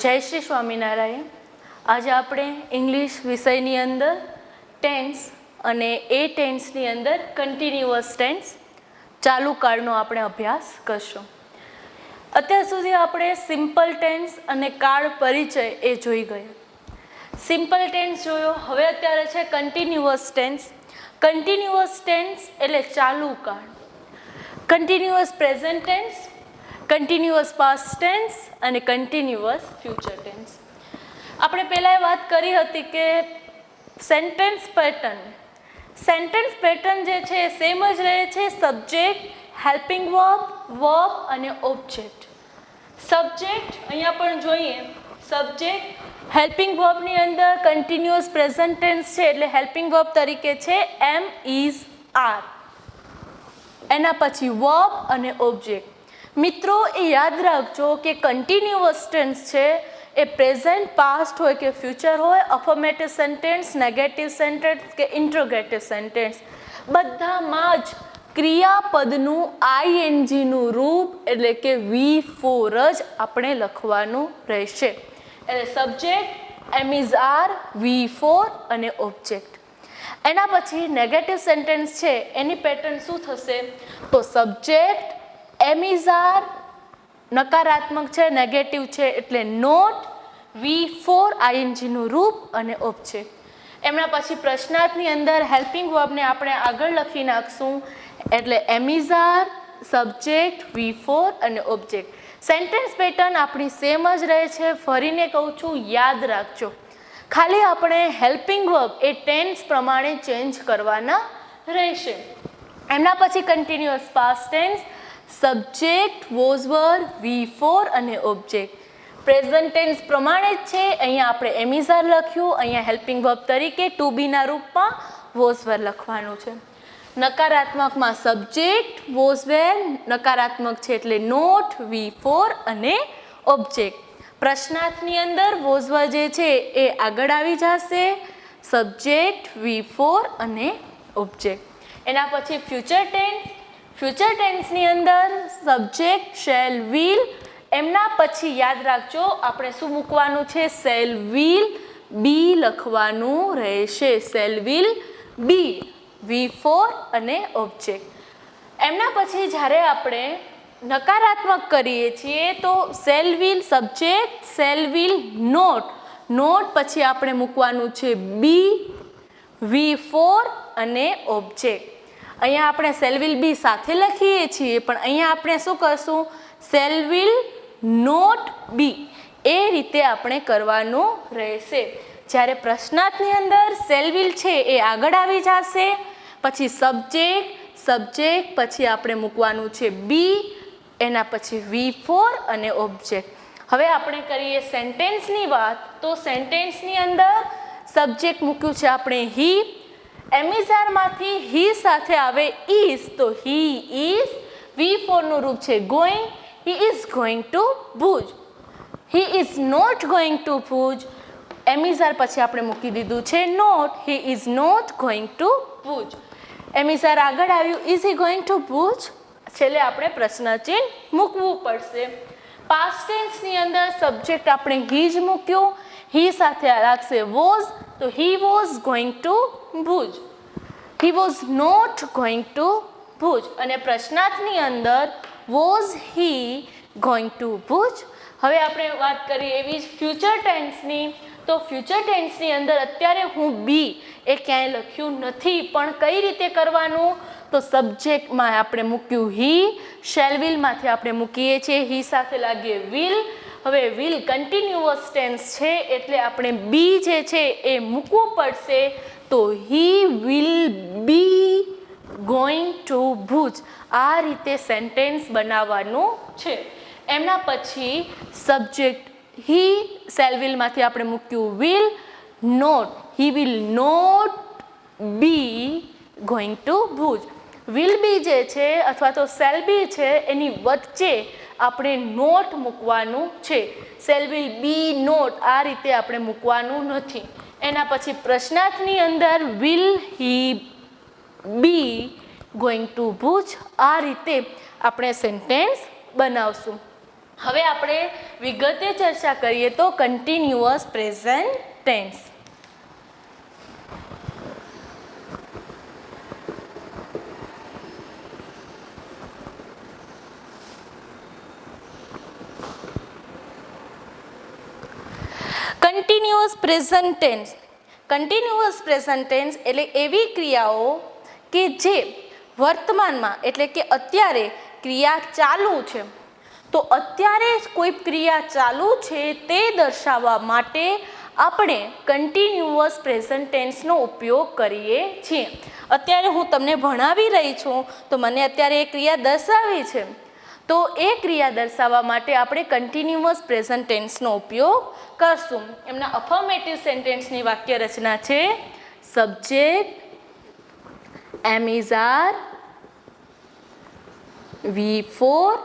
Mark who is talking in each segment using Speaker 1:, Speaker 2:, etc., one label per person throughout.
Speaker 1: જય શ્રી સ્વામિનારાયણ. આજે આપણે ઇંગ્લિશ વિષયની અંદર ટેન્સ અને એ ટેન્સની અંદર કન્ટિન્યુઅસ ટેન્સ ચાલુ કાળનો આપણે અભ્યાસ કરશું. અત્યાર સુધી આપણે સિમ્પલ ટેન્સ અને કાળ પરિચય એ જોઈ ગયા. સિમ્પલ ટેન્સ જોયો, હવે અત્યારે છે કન્ટિન્યુઅસ ટેન્સ. કન્ટિન્યુઅસ ટેન્સ એટલે ચાલુ કાળ. Continuous present tense, continuous past tense અને કન્ટિન્યુઅસ ફ્યુચર ટેન્સ. આપણે પહેલાં વાત કરી હતી કે સેન્ટેન્સ પેટર્ન જે છે એ સેમ જ રહે છે. સબ્જેક્ટ, હેલ્પિંગ વર્બ અને ઓબ્જેક્ટ. સબ્જેક્ટ અહીંયા પણ જોઈએ, સબ્જેક્ટ હેલ્પિંગ વર્બની અંદર કન્ટિન્યુઅસ પ્રેઝન્ટ ટેન્સ છે એટલે હેલ્પિંગ વર્બ તરીકે છે એમ, ઇઝ, આર. એના પછી વર્બ અને ઓબ્જેક્ટ. મિત્રો એ યાદ રાખજો કે કન્ટિન્યુઅસ ટેન્સ છે એ પ્રેઝન્ટ, પાસ્ટ હોય કે ફ્યુચર હોય, અફર્મેટિવ સેન્ટેન્સ, નેગેટિવ સેન્ટેન્સ કે ઇન્ટ્રોગેટિવ સેન્ટેન્સ, બધામાં જ ક્રિયાપદનું આઈએનજીનું રૂપ એટલે કે V4 જ આપણે લખવાનું રહેશે. એટલે subject, M, is, R, V4 અને ઓબ્જેક્ટ. એના પછી નેગેટિવ સેન્ટેન્સ છે એની પેટર્ન શું થશે? તો સબ્જેક્ટ, એમ, ઇઝ, આર નકારાત્મક છે, નેગેટિવ છે એટલે નોટ, V4 આઈએનજીનું રૂપ અને ઓબ્જેક્ટ. એમના પછી પ્રશ્નાર્થની અંદર હેલ્પિંગ વર્બને આપણે આગળ લખી નાખશું એટલે એમ, ઇઝ, આર, સબ્જેક્ટ, V4 અને ઓબ્જેક્ટ. સેન્ટેન્સ પેટર્ન આપણી સેમ જ રહે છે. ફરીને કહું છું, યાદ રાખજો. ખાલી આપણે હેલ્પિંગ વર્બ એ ટેન્સ પ્રમાણે ચેન્જ કરવાના રહેશે. એમના પછી continuous past tense, subject, was were, V4 અને ઓબ્જેક્ટ. પ્રેઝન્ટ ટેન્સ પ્રમાણે જ છે. અહીંયા આપણે એમ, ઇઝ, આર લખ્યું, અહીંયા હેલ્પિંગ વર્બ તરીકે ટુ બીના રૂપમાં વોઝ વર લખવાનું છે. નકારાત્મકમાં સબ્જેક્ટ, વોઝ વેર નકારાત્મક છે એટલે નોટ, V4 અને ઓબ્જેક્ટ. પ્રશ્નાર્થની અંદર વોઝ વર જે છે એ આગળ આવી જશે, સબ્જેક્ટ, V4 અને ઓબ્જેક્ટ. એના પછી ફ્યુચર ટેન્સ. ફ્યુચર ટેન્સની અંદર સબ્જેક્ટ, શેલ, વિલ. એમના પછી યાદ રાખજો આપણે શું મૂકવાનું છે? શેલ વિલ બી લખવાનું રહેશે. શેલ વિલ બી, V4 અને ઓબ્જેક્ટ. એમના પછી જ્યારે આપણે નકારાત્મક કરીએ છીએ તો shall will subject, shall will not, not પછી આપણે મૂકવાનું છે બી, V4 અને ઓબ્જેક્ટ. અહીંયા આપણે શેલ વિલ બી સાથે લખીએ છીએ પણ અહીંયા આપણે શું કરશું? શેલ વિલ નોટ બી, એ રીતે આપણે કરવાનું રહેશે. જ્યારે પ્રશ્નાર્થની અંદર શેલ વિલ છે એ આગળ આવી જશે, પછી સબ્જેક્ટ પછી આપણે મૂકવાનું છે બી, એના પછી V4 અને ઓબ્જેક્ટ. હવે આપણે કરીએ સેન્ટેન્સની વાત. તો સેન્ટેન્સની અંદર સબ્જેક્ટ મૂક્યું છે આપણે હી. એમ, ઇઝ, આર માંથી હી સાથે આવે ઇઝ તો હી ઇઝ. V4 નું રૂપ છે going. He is going to Bhuj. He is not going to Bhuj. Am, is, are પછી આપણે મૂકી દીધું છે not. He is not going to Bhuj. Am, is, are આગળ આવ્યું, is he going to Bhuj. છેલ્લે આપણે પ્રશ્ન ચિહ્ન મૂકવું પડશે. પાસ્ટ ટેન્સની અંદર સબ્જેક્ટ આપણે હી જ મૂક્યું. હી સાથે લાગશે વોઝ તો he was going to Bhuj. He was not going to Bhuj. અને પ્રશ્નાર્થની અંદર was he going to Bhuj. હવે આપણે વાત કરીએ એવી જ ફ્યુચર ટેન્સની. તો ફ્યુચર ટેન્સની અંદર અત્યારે હું બી એ ક્યાંય લખ્યું નથી પણ કઈ રીતે કરવાનું? તો સબ્જેક્ટમાં આપણે મૂક્યું હી, શેલ વિલમાંથી આપણે મૂકીએ છીએ હી સાથે લાગીએ વિલ. હવે વિલ કન્ટિન્યુઅસ ટેન્સ છે એટલે આપણે બી જે છે એ મૂકવું પડશે. તો he will be going to Bhuj. આ રીતે સેન્ટેન્સ બનાવવાનું છે. એમના પછી સબ્જેક્ટ હી, શેલ વિલમાંથી આપણે મૂક્યું will, not, he will not be going to Bhuj. Will be જે છે અથવા તો શેલ બી છે એની વચ્ચે આપણે નોટ મૂકવાનું છે. શેલ વિલ બી નોટ આ રીતે આપણે મૂકવાનું નથી. એના પછી પ્રશ્નાર્થની અંદર will he B going to Bhuj. આ રીતે આપણે સેન્ટેન્સ બનાવશું. હવે આપણે વિગતે ચર્ચા કરીએ તો continuous present tense. Continuous present tense. Continuous present tense એટલે એવી ક્રિયાઓ કે જે વર્તમાનમાં એટલે કે અત્યારે ક્રિયા ચાલુ છે, તો અત્યારે કોઈ ક્રિયા ચાલુ છે તે દર્શાવવા માટે આપણે કન્ટિન્યુઅસ પ્રેઝન્ટ ટેન્સનો ઉપયોગ કરીએ છીએ. અત્યારે હું તમને ભણાવી રહી છું તો મને અત્યારે એ ક્રિયા દર્શાવી છે, તો એ ક્રિયા દર્શાવવા માટે આપણે કન્ટિન્યુઅસ પ્રેઝન્ટ ટેન્સનો ઉપયોગ કરશું. એમના અફર્મેટિવ સેન્ટેન્સની વાક્ય રચના છે subject, M is R, V4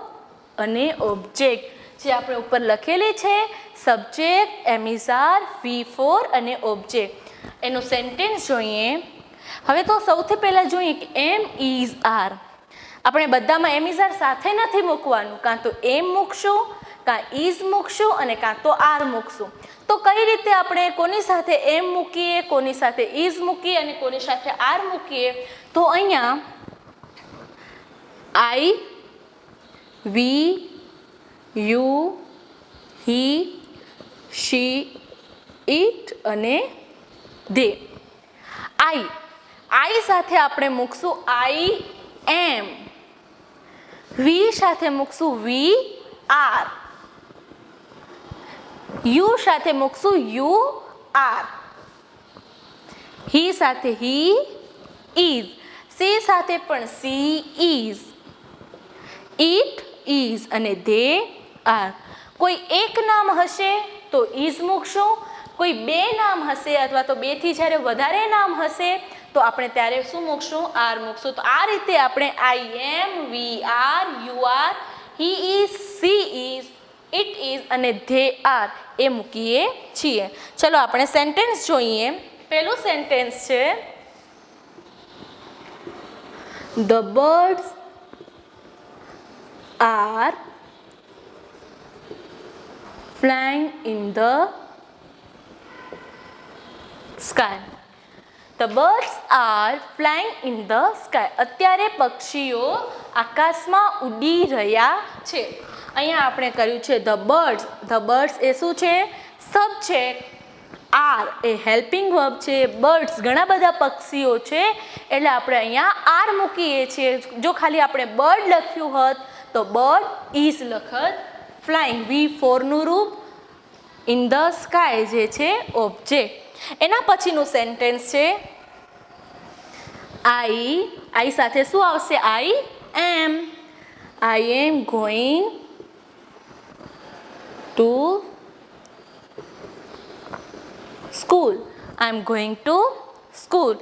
Speaker 1: અને ઓબ્જેક્ટ. જે આપણે ઉપર લખેલી છે subject, M is R, V4 અને ઓબ્જેક્ટ. એનું સેન્ટેન્સ જોઈએ. હવે તો સૌથી પહેલાં જોઈએ કે એમ ઇઝ આર. આપણે બધામાં એમ ઇઝ આર સાથે નથી મૂકવાનું, કાં તો એમ મૂકશું, કાં ઇઝ મૂકશું અને કાં તો આર મૂકશું. તો કઈ રીતે આપણે કોની સાથે એમ મૂકીએ, કોની સાથે ઇઝ મૂકીએ અને કોની સાથે આર મૂકીએ? તો અહીંયા આઈ, વી, યુ, હી, શી, ઇટ અને ધે. આઈ સાથે આપણે મૂકશું આઈ એમ. વી સાથે મૂકશું વી આર. યુ સાથે મૂકશું યુ આર. હી સાથે હી ઇઝ. સી સાથે પણ સી ઇઝ. ઇટ ઇઝ અને ધે આર. કોઈ એક નામ હશે તો ઇઝ મૂકશું, કોઈ બે નામ હશે અથવા તો બેથી જ્યારે વધારે નામ હશે તો આપણે ત્યારે શું મૂકશું? આર મૂકશું. તો આ રીતે આપણે I am, we are, you are, he is, she is, it is અને ધે આર એ મૂકીએ છીએ. ચલો આપણે સેન્ટેન્સ જોઈએ. પહેલું સેન્ટેન્સ છે the birds are flying in the sky. The birds are flying in the sky. અત્યારે પક્ષીઓ આકાશમાં ઉડી રહ્યા છે. અહીંયા આપણે કર્યું છે ધ બર્ડ્સ. ધ બર્ડ્સ એ શું છે? સબ્જેક્ટ. આર એ હેલ્પિંગ વર્બ છે. બર્ડ્સ ઘણા બધા પક્ષીઓ છે એટલે આપણે અહીંયા આર મૂકીએ છીએ. જો ખાલી આપણે બર્ડ લખ્યું હોત તો બર્ડ ઇઝ લખત. ફ્લાઇંગ V4 નું રૂપ, ઇન ધ સ્કાય જે છે ઓબ્જેક્ટ. એના પછીનું સેન્ટેન્સ છે આઈ સાથે શું આવશે? I am going to school. I am going to school.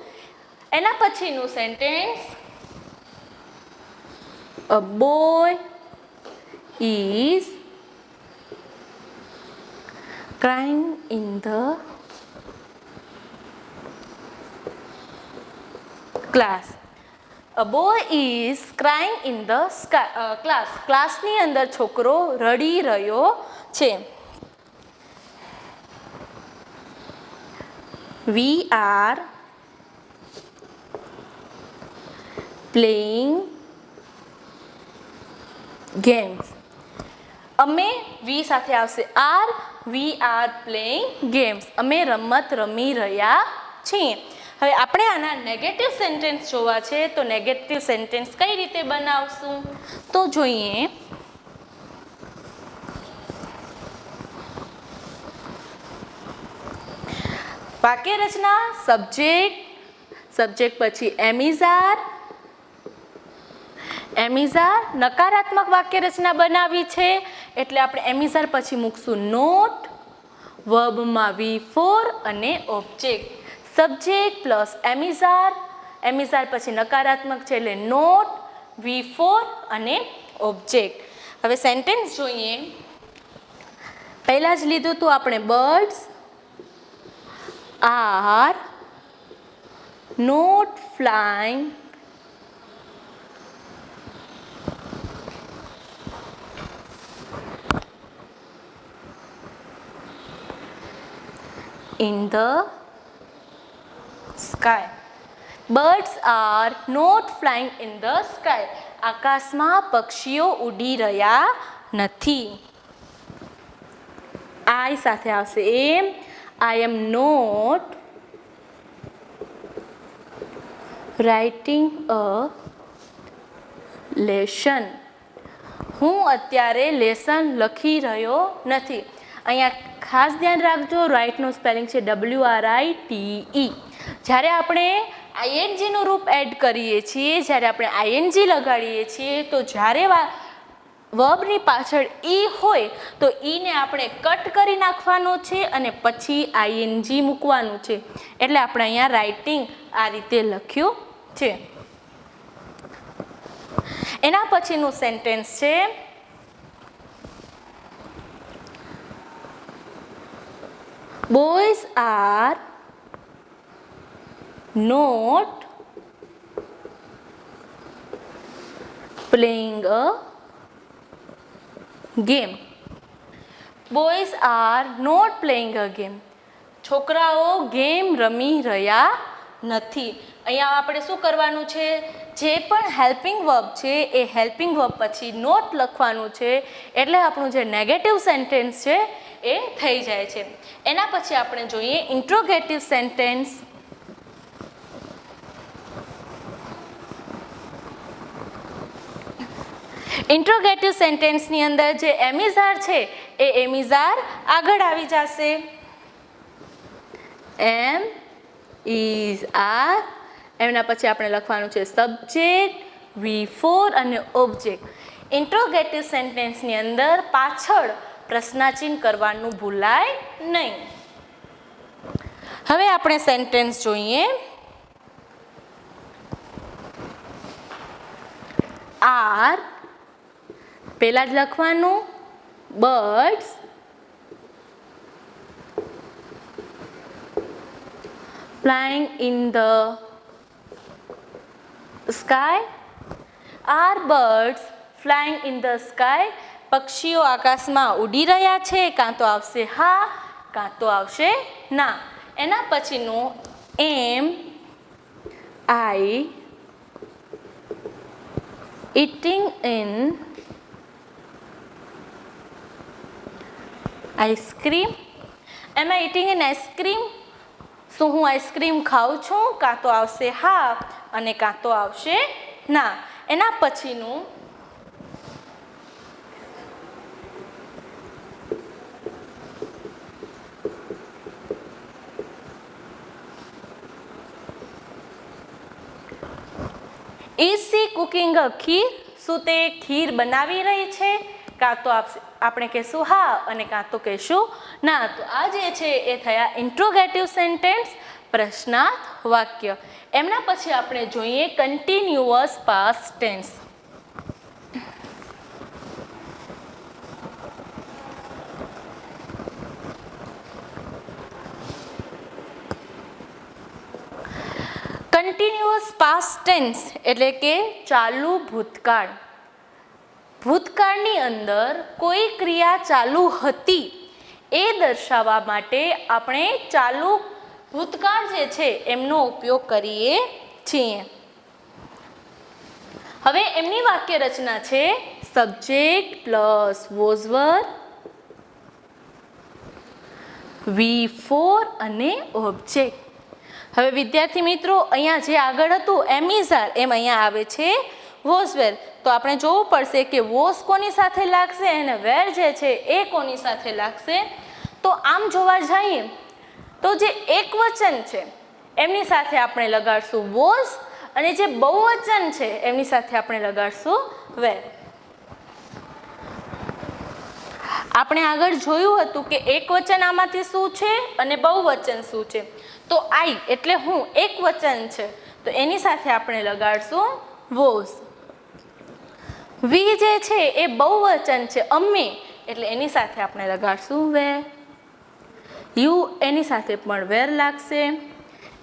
Speaker 1: એના પછીનું sentence a boy is crying in the class. A boy is crying in the class. ક્લાસની અંદર છોકરો રડી રહ્યો છે. We are playing games. અમે વી સાથે આવશે are. We are playing games. અમે રમત રમી રહ્યા છીએ. હવે આપણે આના નેગેટિવ સેન્ટેન્સ જોવા છે તો નેગેટિવ સેન્ટેન્સ કઈ રીતે બનાવશું તો જોઈએ. વાક્ય રચના સબ્જેક્ટ પછી am is are. Am is are નકારાત્મક વાક્ય રચના બનાવી છે એટલે આપણે એમ ઇઝ આર પછી મૂકશું નોટ. વર્બમાં V4 અને object. Subject plus am is are પછી નકારાત્મક છે એટલે નોટ, V4 અને ઓબ્જેક્ટ. હવે સેન્ટેન્સ જોઈએ. પહેલાં જ લીધું હતું આપણે birds are not flying in the sky. Birds are not flying in the sky. આકાશમાં પક્ષીઓ ઉડી રહ્યા નથી. I સાથે આવશે એમ. I am not writing a lesson. હું અત્યારે લેસન લખી રહ્યો નથી. અહીંયા ખાસ ધ્યાન રાખજો, રાઇટનું સ્પેલિંગ છે WRITE. જ્યારે આપણે આઈએનજીનું રૂપ એડ કરીએ છીએ, જ્યારે આપણે આઈએનજી લગાડીએ છીએ, તો જ્યારે વર્બની પાછળ ઈ હોય તો ઈને આપણે કટ કરી નાખવાનો છે અને પછી આઈએનજી મૂકવાનું છે. એટલે આપણે અહીંયા રાઇટિંગ આ રીતે લખ્યું છે. એના પછીનું સેન્ટેન્સ છે boys are not playing a game. Boys are not playing a game. છોકરાઓ ગેમ રમી રહ્યા નથી. અહીંયા આપણે શું કરવાનું છે? જે પણ હેલ્પિંગ વર્બ છે એ હેલ્પિંગ વર્બ પછી નોટ લખવાનું છે. એટલે આપણું જે નેગેટિવ સેન્ટેન્સ છે એ થઈ જાય છે. એના પછી આપણે જોઈએ ઇન્ટ્રોગેટિવ સેન્ટેન્સ. ઇન્ટ્રોગેટિવ સેન્ટેન્સની અંદર જે એમિઝાર છે એ એમિઝાર આગળ આવી જશે. એમ ઇઝ આર. એમના પછી આપણે લખવાનું છે સબ્જેક્ટ, V4 અને ઓબ્જેક્ટ. ઇન્ટ્રોગેટિવ સેન્ટેન્સની અંદર પાછળ પ્રશ્નાચિહ્ન કરવાનું ભૂલાય નહીં. હવે આપણે સેન્ટેન્સ જોઈએ. આર પહેલા જ લખવાનું. Birds flying in the sky. Are birds flying in the sky? પક્ષીઓ આકાશમાં ઉડી રહ્યા છે. કાં તો આવશે હા, કાં તો આવશે ના. એના પછીનું am I eating in ice cream. Am I eating in ice cream? શું હું આઈસ્ક્રીમ ખાઉં છું? કાં તો આવશે હા અને કાં તો આવશે ના. એના પછીનું ઇઝ સી કુકિંગ અ ખીર? શું તે ખીર બનાવી રહી છે? કાં તો આપણે કહેશું હા અને કાં તો કહેશું ના. તો આ જે છે એ થયા ઇન્ટ્રોગેટિવ સેન્ટેન્સ, પ્રશ્નાર્થ વાક્ય. એમના પછી આપણે જોઈએ continuous past tense. Continuous past tense એટલે કે ચાલુ ભૂતકાળ. ભૂતકાળની અંદર કોઈ ક્રિયા ચાલુ હતી એ દર્શાવવા માટે આપણે ચાલુ ભૂતકાળ જે છે એમનો ઉપયોગ કરીએ છીએ. હવે એમની વાક્ય રચના છે subject plus was verb, V4 અને ઓબ્જેક્ટ. હવે વિદ્યાર્થી મિત્રો અહીંયા જે આગળ હતું એમ ઇઝ આર, એમ અહીંયા આવે છે વોઝ વેર. તો આપણે જોવું પડશે કે વોઝ કોની સાથે લાગશે અને વેર જે છે એ કોની સાથે લાગશે. તો આમ જોવા જઈએ તો જે એકવચન છે એમની સાથે આપણે લગાડશું વોઝ અને જે બહુવચન છે એમની સાથે આપણે લગાડશું વેર. આપણે આગળ જોયું હતું કે એકવચન આમાંથી શું છે અને બહુવચન શું છે. તો આઈ એટલે હું એકવચન છે તો એની સાથે આપણે લગાડશું વોઝ. વી જે છે એ બહુવચન છે અમે એટલે એની સાથે આપણે લગાડશું વેર. યુ એની સાથે પણ વેર લાગશે.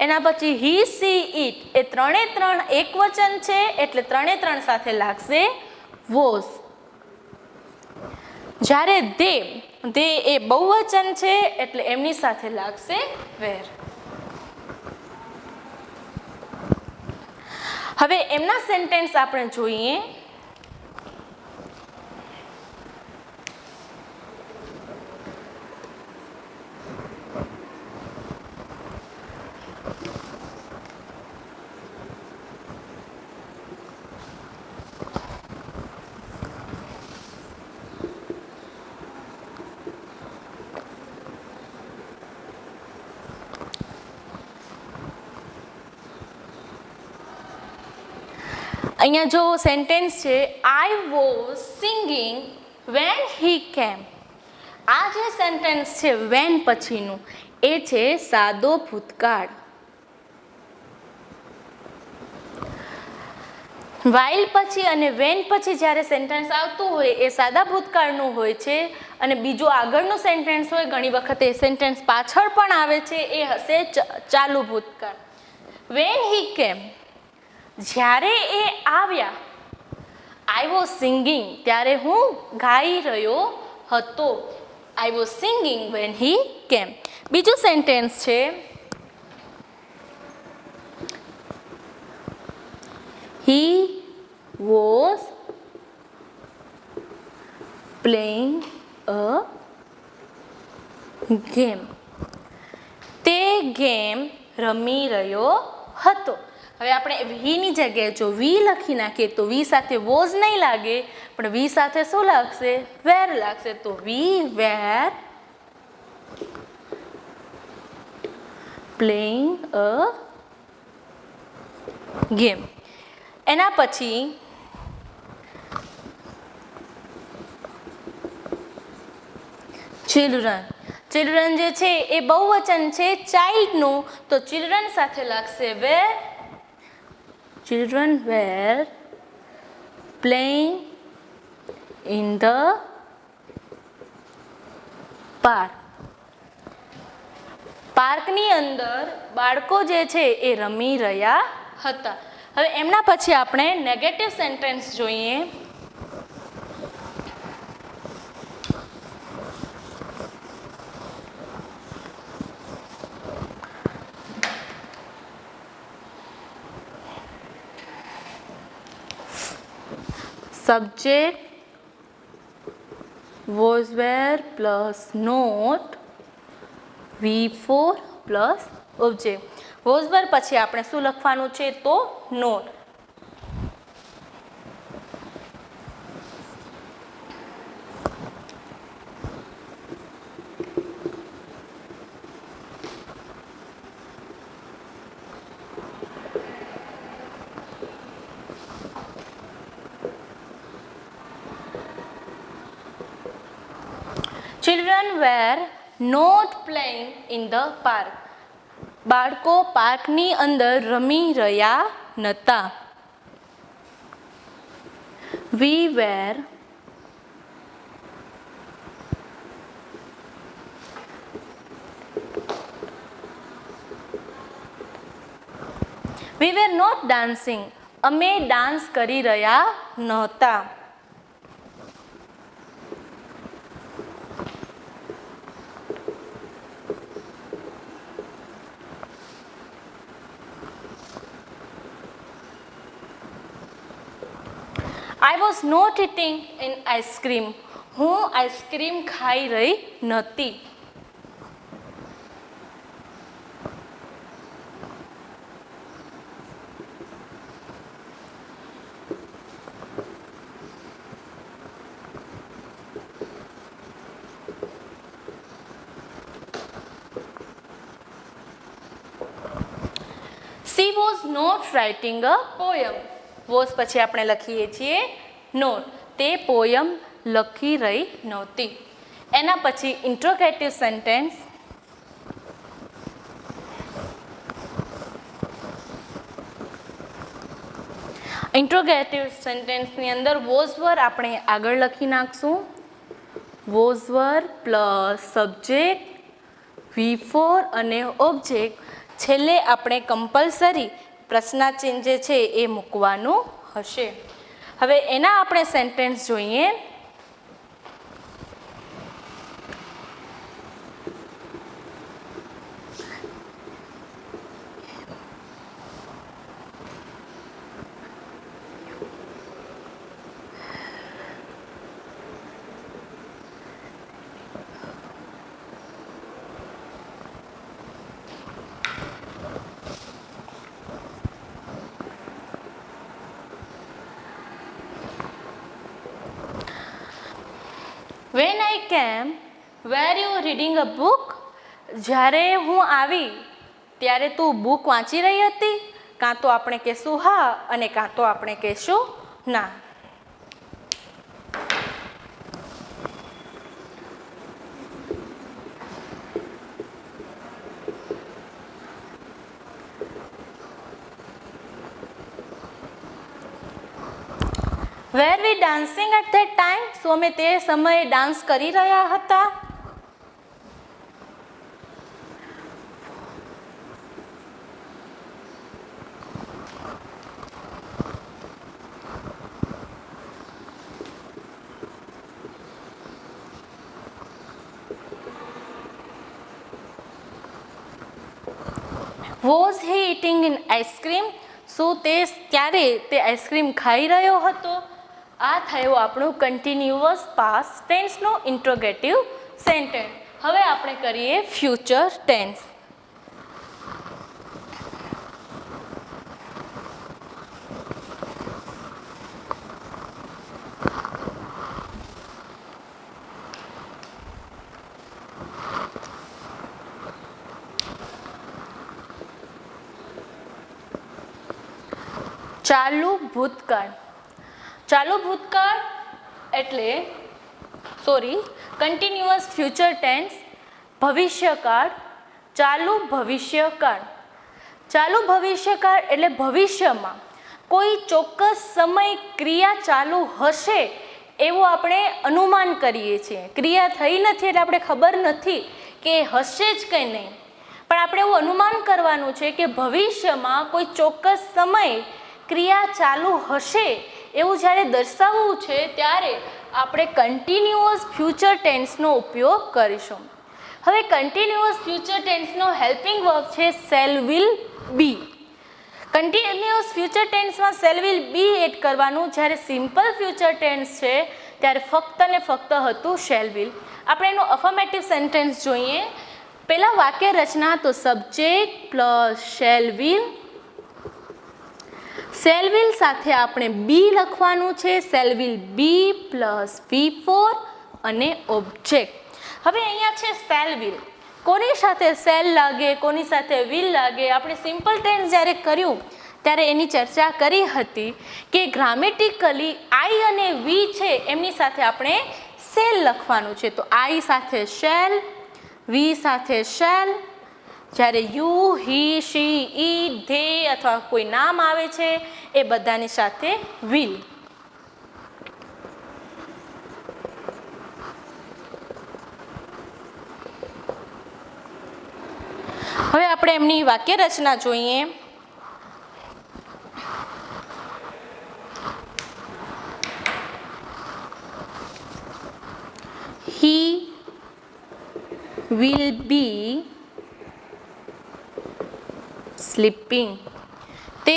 Speaker 1: એના પછી હી સી ઇટ એ ત્રણે ત્રણ એકવચન છે એટલે ત્રણે ત્રણ સાથે લાગશે વોઝ. જ્યારે દે ધે એ બહુવચન છે એટલે એમની સાથે લાગશે વેર. હવે એમના સેન્ટેન્સ આપણે જોઈએ. અહીંયા જો સેન્ટેન્સ છે I was singing when he કેમ. આ જે સેન્ટેન્સ છે વેન પછીનું એ છે સાદો ભૂતકાળ. વાઇલ પછી અને વેન પછી જ્યારે સેન્ટેન્સ આવતું હોય એ સાદા ભૂતકાળનું હોય છે અને બીજું આગળનું સેન્ટેન્સ હોય ઘણી વખત એ સેન્ટેન્સ પાછળ પણ આવે છે એ હશે ચાલુ ભૂતકાળ. વેન હી કેમ, જ્યારે એ આવ્યા. આઈ વોઝ સિંગિંગ, ત્યારે હું ગાઈ રહ્યો હતો. I was singing when he કેમ. બીજું સેન્ટેન્સ છે he was playing a game. તે ગેમ રમી રહ્યો હતો. હવે આપણે વીની જગ્યાએ જો વી લખી નાખીએ તો વી સાથે વોઝ નહીં લાગે પણ વી સાથે શું લાગશે? વેર લાગશે. તો વી વેર પ્લેઇંગ અ ગેમ. એના પછી ચિલ્ડ્રન. ચિલ્ડ્રન જે છે એ બહુવચન છે ચાઇલ્ડનું, તો ચિલ્ડ્રન સાથે લાગશે વેર. Children were playing in the park. પાર્કની અંદર બાળકો જે છે એ રમી રહ્યા હતા. હવે એમના પછી આપણે નેગેટિવ સેન્ટેન્સ જોઈએ. Subject was were plus not V4 plus object. was were પછી આપણે શું લખવાનું છે? તો not. Children were not playing in the park. બાળકો પાર્કની અંદર રમી રહ્યા નહોતા. We were not dancing. અમે ડાન્સ કરી રહ્યા નહોતા. I was not eating an ice cream. હું આઈસ્ક્રીમ ખાઈ રહી નહોતી. She was not writing a poem. was પછી આપણે લખીએ છીએ નોટ. તે પોયમ લખી રહી નહોતી. એના પછી ઇન્ટ્રોગેટિવ સેન્ટેન્સ. ઇન્ટ્રોગેટિવ સેન્ટેન્સની અંદર વોઝ વર આપણે આગળ લખી નાખશું. Was var plus subject V4 અને ઓબ્જેક્ટ. છેલ્લે આપણે કમ્પલસરી પ્રશ્નાચિહ્ન જે છે એ મૂકવાનું હશે. હવે એના આપણે સેન્ટેન્સ જોઈએ. વેન આઈ કેમ વેર યુ રીડિંગ અ બુક. જ્યારે હું આવી ત્યારે તું બુક વાંચી રહી હતી. કાં તો આપણે કહેશું હા અને કાં તો આપણે કહેશું ના. વેર વી ડાન્સિંગ એટ ધેટ ટાઈમ. શું અમે તે સમયે ડાન્સ કરી રહ્યા હતા? Was he eating in ice cream. શું તે ત્યારે તે આઈસ્ક્રીમ ખાઈ રહ્યો હતો? આ થયું આપણું કન્ટિન્યુઅસ પાસ્ટ ટેન્સનું ઇન્ટ્રોગેટિવ સેન્ટેન્સ. હવે આપણે કરીએ ફ્યુચર ટેન્સ. ચાલુ ભૂતકાળ. ચાલુ ભૂતકાળ એટલે કન્ટિન્યુઅસ ફ્યુચર ટેન્સ. ભવિષ્યકાળ, ચાલુ ભવિષ્યકાળ. ચાલુ ભવિષ્યકાળ એટલે ભવિષ્યમાં કોઈ ચોક્કસ સમય ક્રિયા ચાલુ હશે એવું આપણે અનુમાન કરીએ છીએ. ક્રિયા થઈ નથી એટલે આપણે ખબર નથી કે હશે જ કંઈ નહીં, પણ આપણે એવું અનુમાન કરવાનું છે કે ભવિષ્યમાં કોઈ ચોક્કસ સમય ક્રિયા ચાલુ હશે એવું જ્યારે દર્શાવવું છે ત્યારે આપણે કન્ટિન્યુઅસ ફ્યુચર ટેન્સનો ઉપયોગ કરીશું. હવે કન્ટિન્યુઅસ ફ્યુચર ટેન્સનો હેલ્પિંગ વર્બ છે shall will be. Continuous future ટેન્સમાં શેલ વિલ બી એડ કરવાનું. જ્યારે સિમ્પલ ફ્યુચર ટેન્સ છે ત્યારે ફક્ત ને ફક્ત હતું શેલ વિલ. આપણે એનું અફર્મેટિવ સેન્ટેન્સ જોઈએ. પહેલાં વાક્ય રચના તો subject plus shall will. Shall will સાથે આપણે બી લખવાનું છે. Shall will B plus V4 અને ઓબ્જેક્ટ. હવે અહીંયા છે શેલ વિલ. કોની સાથે શેલ લાગે, કોની સાથે વિલ લાગે? આપણે સિમ્પલ ટેન્સ જ્યારે કર્યું ત્યારે એની ચર્ચા કરી હતી કે ગ્રામેટિકલી આઈ અને વી છે એમની સાથે આપણે શેલ લખવાનું છે. તો આઈ સાથે શેલ, વી સાથે શેલ. જ્યારે you, he, she, E, they અથવા કોઈ નામ આવે છે એ બધાની સાથે વિલ. હવે આપણે એમની વાક્ય રચના જોઈએ. He will be sleeping. તે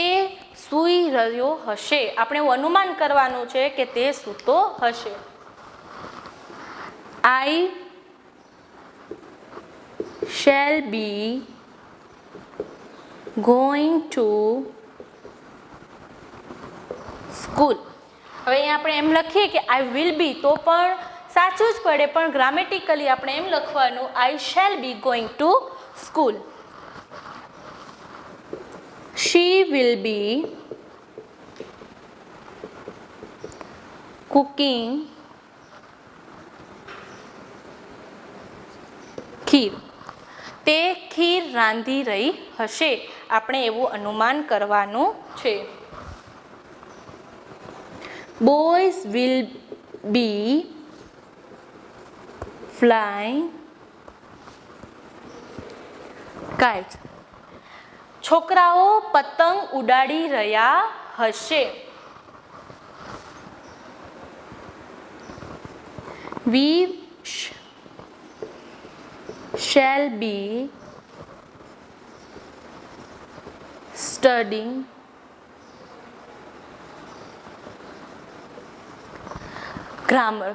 Speaker 1: સૂઈ રહ્યો હશે. આપણે એવું અનુમાન કરવાનું છે કે તે સૂતો હશે. આઈ shall be going to school. હવે અહીંયા આપણે એમ લખીએ કે આઈ વિલ બી તો પણ સાચું જ પડે, પણ ગ્રામેટિકલી આપણે એમ લખવાનું આઈ shall be going to school. She will be cooking ખીર. તે ખીર રાંધી રહી હશે. આપણે એવું અનુમાન કરવાનું છે. Boys will be flying kites. છોકરાઓ પતંગ ઉડાડી રહ્યા હશે. We shall be studying grammar.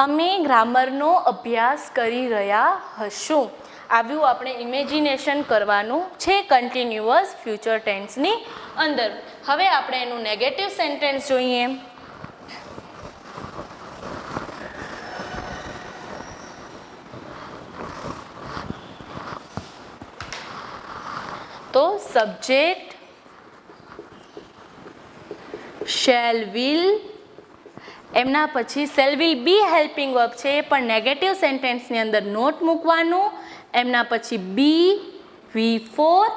Speaker 1: અમે ગ્રામરનો અભ્યાસ કરી રહ્યા હશું. આવ્યું આપણે ઇમેજિનેશન કરવાનું છે કન્ટિન્યુઅસ ફ્યુચર ટેન્સની અંદર. હવે આપણે એનું નેગેટિવ સેન્ટેન્સ જોઈએ. તો સબ્જેક્ટ શેલ વિલ, એમના પછી shall will be helping verb છે પણ નેગેટિવ સેન્ટેન્સની અંદર નોટ મૂકવાનું, એમના પછી બી, V4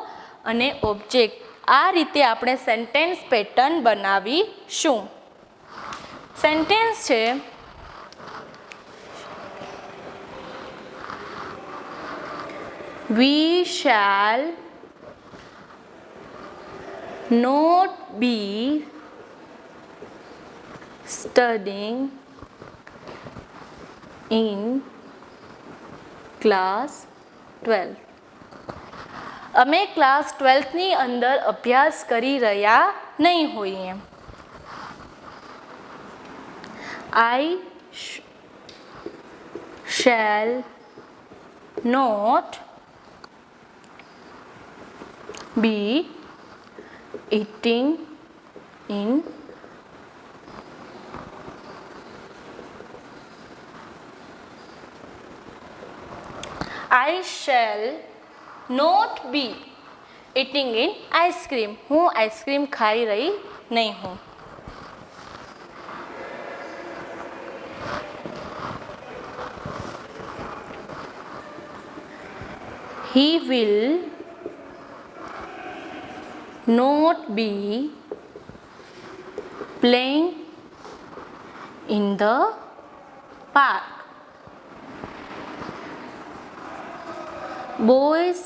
Speaker 1: અને ઓબ્જેક્ટ. આ રીતે આપણે સેન્ટેન્સ પેટર્ન બનાવીશું. સેન્ટેન્સ છે We shall not be studying in class 12. અમે ક્લાસ 12ની અંદર અભ્યાસ કરી રહ્યા નહીં હોઈએ. I shall not be eating in I shall not be eating in ice cream. હું આઈસ્ક્રીમ ખાઈ રહી નહીં હું. He will not be playing in the park. Boys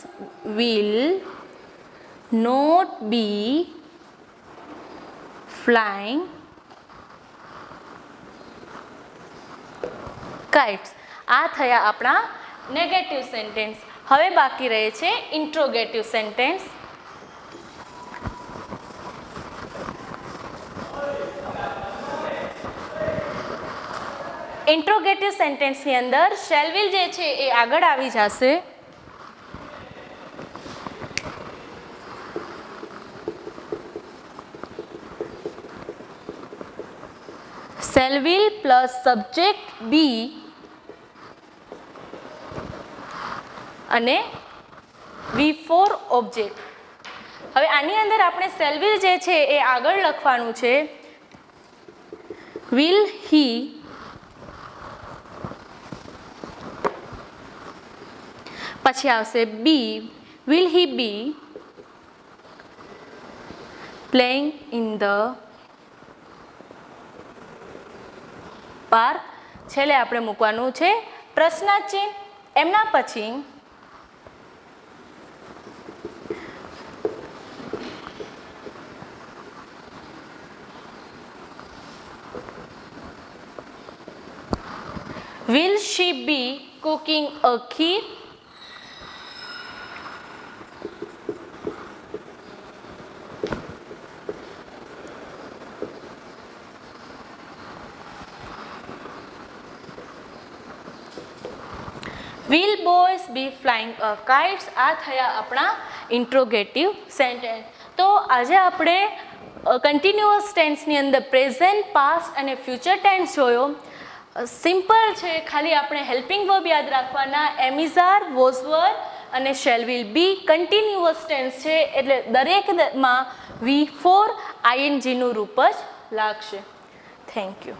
Speaker 1: will not be flying kites. આ થયા આપણા નેગેટિવ સેન્ટેન્સ. હવે બાકી રહે છે ઇન્ટ્રોગેટિવ સેન્ટેન્સ. ઇન્ટ્રોગેટિવ સેન્ટેન્સની અંદર શેલ વિલ જે છે એ આગળ આવી જશે. શેલ વિલ પ્લસ સબ્જેક્ટ બી અને V4 ઓબ્જેક્ટ. હવે આની અંદર આપણે શેલ વિલ જે છે એ આગળ લખવાનું છે. વિલ હી, પછી આવશે be, will he be playing in the park. છેલ્લે આપણે મૂકવાનું છે પ્રશ્નાચિહ્ન. એમના પછી Will she be cooking a kheer? Will boys be flying a kites? આ થયા આપણા ઇન્ટ્રોગેટિવ સેન્ટેન્સ. તો આજે આપણે કન્ટિન્યુઅસ ટેન્સની અંદર પ્રેઝન્ટ, પાસ્ટ અને ફ્યુચર ટેન્સ જોયો. સિમ્પલ છે, ખાલી આપણે હેલ્પિંગ વર્બ યાદ રાખવાના. એમિઝાર, વોઝવર અને shall will be continuous tense છે એટલે દરેકમાં V4 INGનું રૂપ જ લાગશે. Thank you.